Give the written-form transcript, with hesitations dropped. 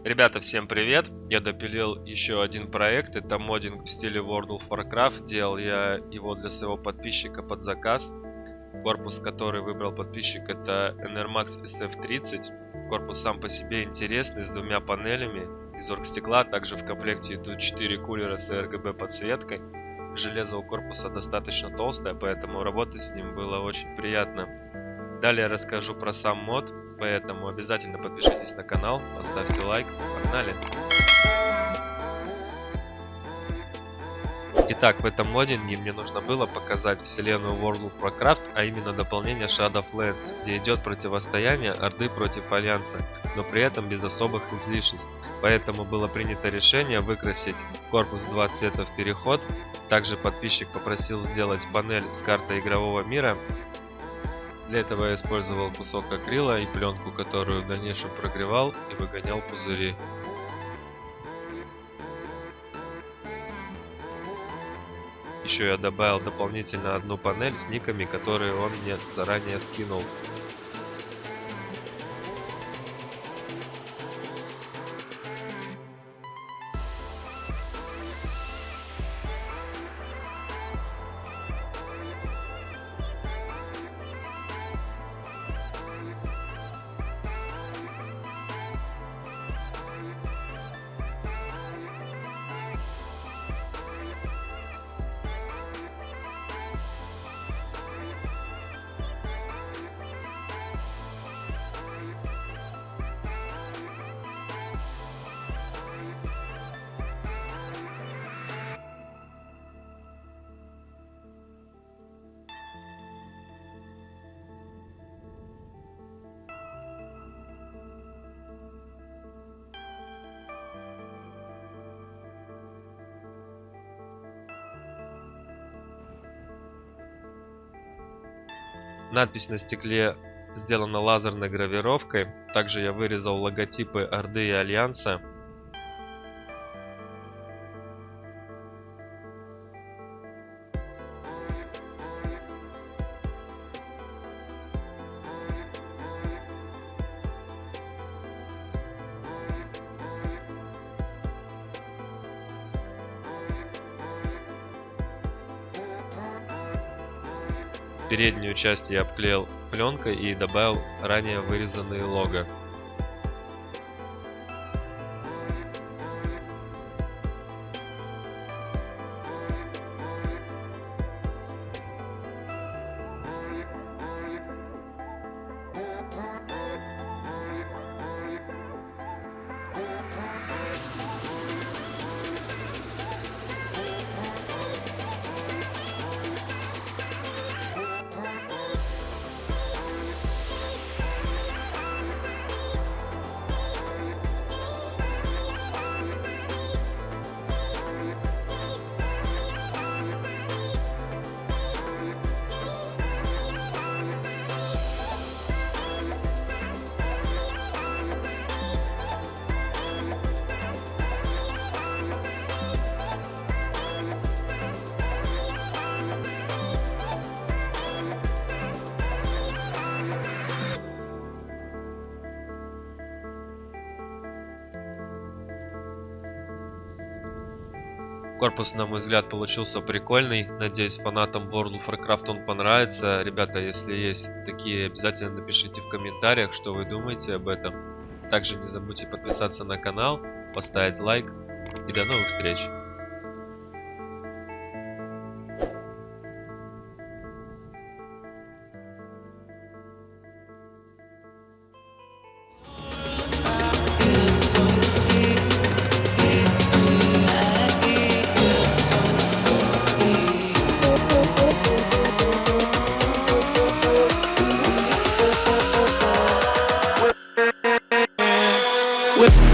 Ребята, всем привет! Я допилил еще один проект, это моддинг в стиле World of Warcraft. Делал я его для своего подписчика под заказ. Корпус, который выбрал подписчик, это Enermax SF30. Корпус сам по себе интересный, с двумя панелями из оргстекла. Также в комплекте идут 4 кулера с RGB подсветкой. Железо у корпуса достаточно толстое, поэтому работать с ним было очень приятно. Далее расскажу про сам мод, поэтому обязательно подпишитесь на канал, поставьте лайк, погнали! Итак, в этом моддинге мне нужно было показать вселенную World of Warcraft, а именно дополнение Shadowlands, где идет противостояние Орды против Альянса, но при этом без особых излишеств. Поэтому было принято решение выкрасить корпус 2 цвета в переход. Также подписчик попросил сделать панель с картой игрового мира. Для этого я использовал кусок акрила и пленку, которую в дальнейшем прогревал и выгонял пузыри. Еще я добавил дополнительно одну панель с никами, которые он мне заранее скинул. Надпись на стекле сделана лазерной гравировкой. Также я вырезал логотипы Орды и Альянса. Переднюю часть я обклеил пленкой и добавил ранее вырезанные лого. Корпус, на мой взгляд, получился прикольный. Надеюсь, фанатам World of Warcraft он понравится. Ребята, если есть такие, обязательно напишите в комментариях, что вы думаете об этом. Также не забудьте подписаться на канал, поставить лайк и до новых встреч! With